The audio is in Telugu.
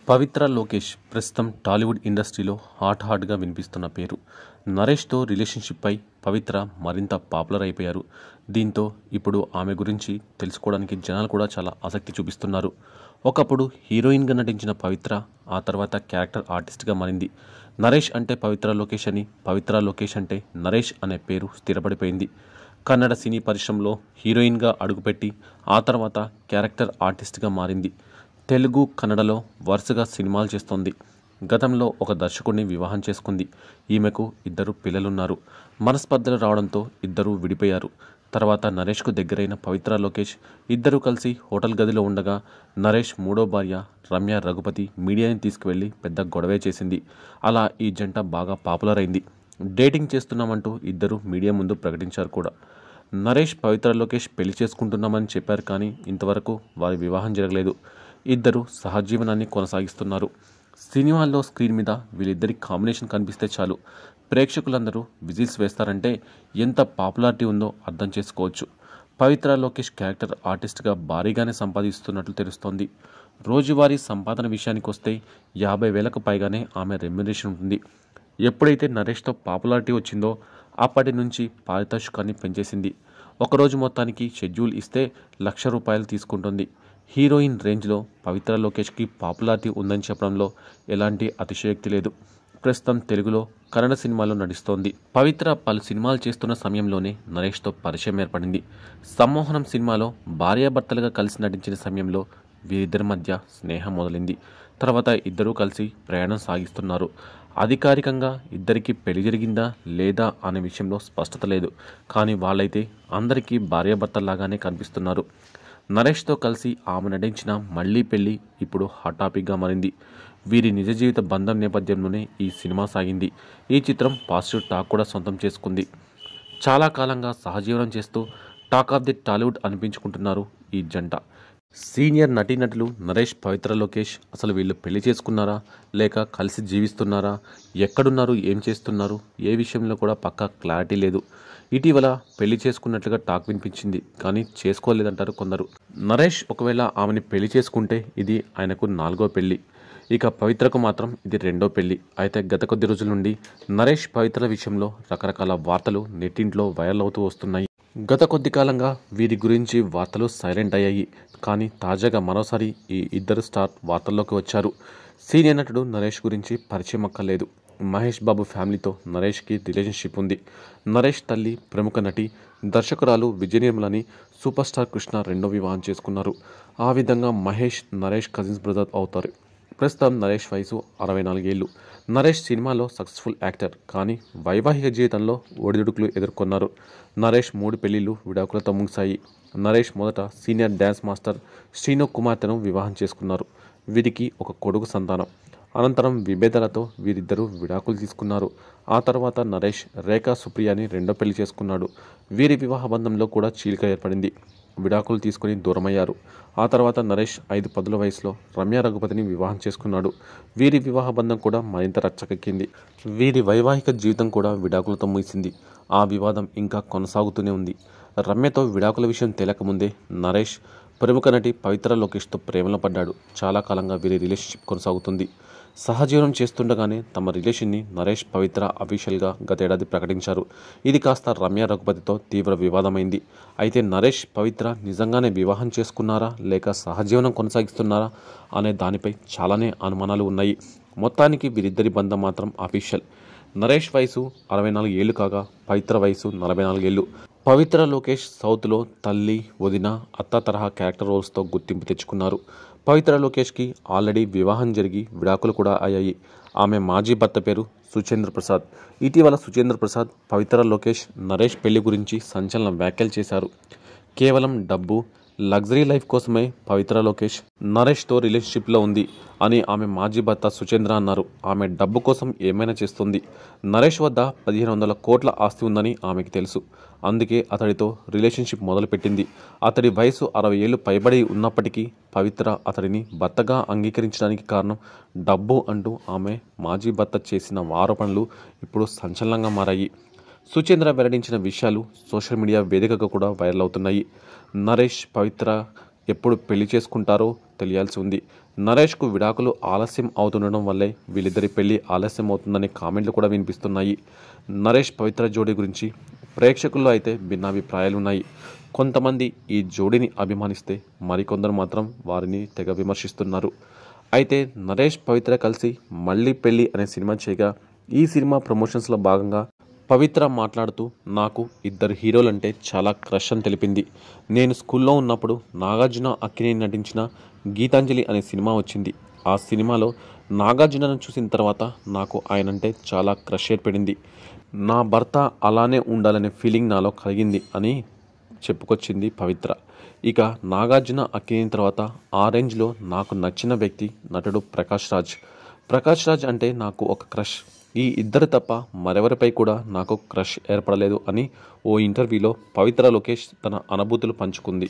పవిత్ర లోకేష్ ప్రస్తుతం టాలీవుడ్ ఇండస్ట్రీలో హాట్గా వినిపిస్తున్న పేరు. నరేష్తో రిలేషన్షిప్పై పవిత్ర మరింత పాపులర్ అయిపోయారు. దీంతో ఇప్పుడు ఆమె గురించి తెలుసుకోవడానికి జనాలు కూడా చాలా ఆసక్తి చూపిస్తున్నారు. ఒకప్పుడు హీరోయిన్గా నటించిన పవిత్ర ఆ తర్వాత క్యారెక్టర్ ఆర్టిస్ట్గా మారింది. నరేష్ అంటే పవిత్ర లోకేష్ అని, పవిత్ర లోకేష్ అంటే నరేష్ అనే పేరు స్థిరపడిపోయింది. కన్నడ సినీ పరిశ్రమలో హీరోయిన్గా అడుగుపెట్టి ఆ తర్వాత క్యారెక్టర్ ఆర్టిస్ట్గా మారింది. తెలుగు, కన్నడలో వరుసగా సినిమాలు చేస్తోంది. గతంలో ఒక దర్శకుడిని వివాహం చేసుకుంది. ఈమెకు 2 పిల్లలున్నారు. మనస్పర్ధలు రావడంతో ఇద్దరూ విడిపోయారు. తర్వాత నరేష్కు దగ్గరైన పవిత్ర లోకేష్ ఇద్దరూ కలిసి హోటల్ గదిలో ఉండగా నరేష్ 3వ భార్య రమ్య రఘుపతి మీడియాని తీసుకువెళ్లి పెద్ద గొడవే చేసింది. అలా ఈ జంట బాగా పాపులర్ అయింది. డేటింగ్ చేస్తున్నామంటూ ఇద్దరు మీడియా ముందు ప్రకటించారు కూడా. నరేష్ పవిత్ర లోకేష్ పెళ్లి చేసుకుంటున్నామని చెప్పారు, కానీ ఇంతవరకు వారి వివాహం జరగలేదు. ఇద్దరు సహజీవనాన్ని కొనసాగిస్తున్నారు. సినిమాల్లో స్క్రీన్ మీద వీళ్ళిద్దరి కాంబినేషన్ కనిపిస్తే చాలు ప్రేక్షకులందరూ విజిల్స్ వేస్తారంటే ఎంత పాపులారిటీ ఉందో అర్థం చేసుకోవచ్చు. పవిత్ర లోకేష్ క్యారెక్టర్ ఆర్టిస్ట్గా భారీగానే సంపాదిస్తున్నట్లు తెలుస్తోంది. రోజువారీ సంపాదన విషయానికి వస్తే 50,000కు పైగానే ఆమె రెమ్యునరేషన్ ఉంటుంది. ఎప్పుడైతే నరేష్తో పాపులారిటీ వచ్చిందో అప్పటి నుంచి పారితోషికాన్ని పెంచేసింది. ఒకరోజు మొత్తానికి షెడ్యూల్ ఇస్తే ₹1,00,000 తీసుకుంటుంది. హీరోయిన్ రేంజ్లో పవిత్ర లోకేష్కి పాపులారిటీ ఉందని చెప్పడంలో ఎలాంటి అతిశయోక్తి లేదు. ప్రస్తుతం తెలుగులో, కన్నడ సినిమాల్లో నటిస్తోంది. పవిత్ర పలు సినిమాలు చేస్తున్న సమయంలోనే నరేష్తో పరిచయం ఏర్పడింది. సమ్మోహనం సినిమాలో భార్యాభర్తలుగా కలిసి నటించిన సమయంలో వీరిద్దరి మధ్య స్నేహం మొదలైంది. తర్వాత ఇద్దరూ కలిసి ప్రయాణం సాగిస్తున్నారు. అధికారికంగా ఇద్దరికి పెళ్లి జరిగిందా లేదా అనే విషయంలో స్పష్టత లేదు, కానీ వాళ్ళైతే అందరికీ భార్యాభర్తల్లాగానే కనిపిస్తున్నారు. నరేష్తో కలిసి ఆమె నటించిన మళ్ళీ పెళ్లి ఇప్పుడు హాట్ టాపిక్గా మారింది. వీరి నిజ జీవిత బంధం నేపథ్యంలోనే ఈ సినిమా సాగింది. ఈ చిత్రం పాజిటివ్ టాక్ కూడా సొంతం చేసుకుంది. చాలా కాలంగా సహజీవనం చేస్తూ టాక్ ఆఫ్ ది టాలీవుడ్ అనిపించుకుంటున్నారు ఈ జంట. సీనియర్ నటీనటులు నరేష్, పవిత్ర లోకేష్ అసలు వీళ్ళు పెళ్లి చేసుకున్నారా లేక కలిసి జీవిస్తున్నారా, ఎక్కడున్నారు, ఏం చేస్తున్నారు, ఏ విషయంలో కూడా పక్కా క్లారిటీ లేదు. ఇటీవల పెళ్లి చేసుకున్నట్లుగా టాక్ వినిపించింది, కానీ చేసుకోలేదంటారు కొందరు. నరేష్ ఒకవేళ ఆమెని పెళ్లి చేసుకుంటే ఇది ఆయనకు 4వ పెళ్లి. ఇక పవిత్రకు మాత్రం ఇది 2వ పెళ్లి. అయితే గత కొద్ది రోజుల నుండి నరేష్, పవిత్ర విషయంలో రకరకాల వార్తలు నెట్టింట్లో వైరల్ అవుతూ వస్తున్నాయి. గత కొద్ది కాలంగా వీరి గురించి వార్తలు సైలెంట్ అయ్యాయి, కానీ తాజాగా మరోసారి ఈ ఇద్దరు స్టార్ వార్తల్లోకి వచ్చారు. సీనియర్ నటుడు నరేష్ గురించి పరిచయం అక్కర్లేదు. మహేష్ బాబు ఫ్యామిలీతో నరేష్కి రిలేషన్షిప్ ఉంది. నరేష్ తల్లి ప్రముఖ నటి, దర్శకురాలు విజయ నిర్మలని సూపర్ స్టార్ కృష్ణ 2వ వివాహం చేసుకున్నారు. ఆ విధంగా మహేష్, నరేష్ కజిన్స్ బ్రదర్ అవుతారు. ప్రస్తుతం నరేష్ వయసు 64 ఏళ్ళు. నరేష్ సినిమాలో సక్సెస్ఫుల్ యాక్టర్, కానీ వైవాహిక జీవితంలో ఒడిదుడుకులు ఎదుర్కొన్నారు. నరేష్ 3 పెళ్లిళ్లు విడాకులతో ముగిశాయి. నరేష్ మొదట సీనియర్ డ్యాన్స్ మాస్టర్ శ్రీను కుమార్తెను వివాహం చేసుకున్నారు. వీరికి ఒక కొడుకు సంతానం. అనంతరం విభేదాలతో వీరిద్దరూ విడాకులు తీసుకున్నారు. ఆ తర్వాత నరేష్ రేఖా సుప్రియాని 2వ పెళ్లి చేసుకున్నాడు. వీరి వివాహ బంధంలో కూడా చీలిక ఏర్పడింది. విడాకులు తీసుకుని దూరమయ్యారు. ఆ తర్వాత నరేష్ 5 పదుల వయసులో రమ్య రఘుపతిని వివాహం చేసుకున్నాడు. వీరి వివాహ బంధం కూడా మరింత రచ్చకెక్కింది. వీరి వైవాహిక జీవితం కూడా విడాకులతో ముగిసింది. ఆ వివాదం ఇంకా కొనసాగుతూనే ఉంది. రమ్యతో విడాకుల విషయం తేలకముందే నరేష్ ప్రముఖ నటి పవిత్ర లోకేష్తో ప్రేమలో పడ్డాడు. చాలా కాలంగా వీరి రిలేషన్షిప్ కొనసాగుతుంది. సహజీవనం చేస్తుండగానే తమ రిలేషన్ని నరేష్, పవిత్ర అఫీషియల్గా గతేడాది ప్రకటించారు. ఇది కాస్త రమ్య రఘుపతితో తీవ్ర వివాదమైంది. అయితే నరేష్, పవిత్ర నిజంగానే వివాహం చేసుకున్నారా లేక సహజీవనం కొనసాగిస్తున్నారా అనే దానిపై చాలానే అనుమానాలు ఉన్నాయి. మొత్తానికి వీరిద్దరి బంధం మాత్రం అఫీషియల్. నరేష్ వయసు 64 ఏళ్లు కాగా పవిత్ర వయసు 44 ఏళ్లు. పవిత్ర లోకేష్ సౌత్లో తల్లి, వదిన, అత్త తరహా క్యారెక్టర్ రోల్స్తో గుర్తింపు తెచ్చుకున్నారు. పవిత్ర లోకేష్కి ఆల్రెడీ వివాహం జరిగి విడాకులు కూడా అయ్యాయి. ఆమె మాజీ భర్త పేరు సుచేంద్ర ప్రసాద్. ఇటీవల సుచేంద్ర ప్రసాద్, పవిత్ర లోకేష్, నరేష్ పెళ్లి గురించి సంచలన వ్యాఖ్యలు చేశారు. కేవలం డబ్బు, లగ్జరీ లైఫ్ కోసమే పవిత్ర లోకేష్ నరేష్తో రిలేషన్షిప్లో ఉంది అని ఆమె మాజీ భర్త సుచేంద్ర అన్నారు. ఆమె డబ్బు కోసం ఏమైనా చేస్తుంది. నరేష్ వద్ద 1,500 కోట్ల ఆస్తి ఉందని ఆమెకి తెలుసు. అందుకే అతడితో రిలేషన్షిప్ మొదలుపెట్టింది. అతడి వయసు 60 ఏళ్లు పైబడి ఉన్నప్పటికీ పవిత్ర అతడిని భర్తగా అంగీకరించడానికి కారణం డబ్బు అంటూ ఆమె మాజీ భర్త చేసిన ఆరోపణలు ఇప్పుడు సంచలనంగా మారాయి. సుచేంద్ర వెల్లడించిన విషయాలు సోషల్ మీడియా వేదికగా కూడా వైరల్ అవుతున్నాయి. నరేష్, పవిత్ర ఎప్పుడు పెళ్లి చేసుకుంటారో తెలియాల్సి ఉంది. నరేష్కు విడాకులు ఆలస్యం అవుతుండడం వల్లే వీళ్ళిద్దరి పెళ్లి ఆలస్యం అవుతుందనే కామెంట్లు కూడా వినిపిస్తున్నాయి. నరేష్ పవిత్ర జోడీ గురించి ప్రేక్షకుల్లో అయితే భిన్నాభిప్రాయాలున్నాయి. కొంతమంది ఈ జోడీని అభిమానిస్తే మరికొందరు మాత్రం వారిని తెగ విమర్శిస్తున్నారు. అయితే నరేష్ పవిత్ర కలిసి మళ్ళీ పెళ్ళి అనే సినిమా చేయగా ఈ సినిమా ప్రమోషన్స్లో భాగంగా పవిత్ర మాట్లాడుతూ నాకు ఇద్దరు హీరోలంటే చాలా క్రష్ అని తెలిపింది. నేను స్కూల్లో ఉన్నప్పుడు నాగార్జున అక్కినేని నటించిన గీతాంజలి అనే సినిమా వచ్చింది. ఆ సినిమాలో నాగార్జునను చూసిన తర్వాత నాకు ఆయనంటే చాలా క్రష్ ఏర్పడింది. నా భర్త అలానే ఉండాలనే ఫీలింగ్ నాలో కలిగింది అని చెప్పుకొచ్చింది పవిత్ర. ఇక నాగార్జున అక్కినేని తర్వాత ఆ రేంజ్లో నాకు నచ్చిన వ్యక్తి నటుడు ప్రకాష్ రాజ్. ప్రకాష్ రాజ్ అంటే నాకు ఒక క్రష్. ఈ ఇద్దరు తప్ప మరెవరిపై కూడా నాకు క్రష్ ఏర్పడలేదు అని ఓ ఇంటర్వ్యూలో పవిత్ర లోకేష్ తన అనుభూతులు పంచుకుంది.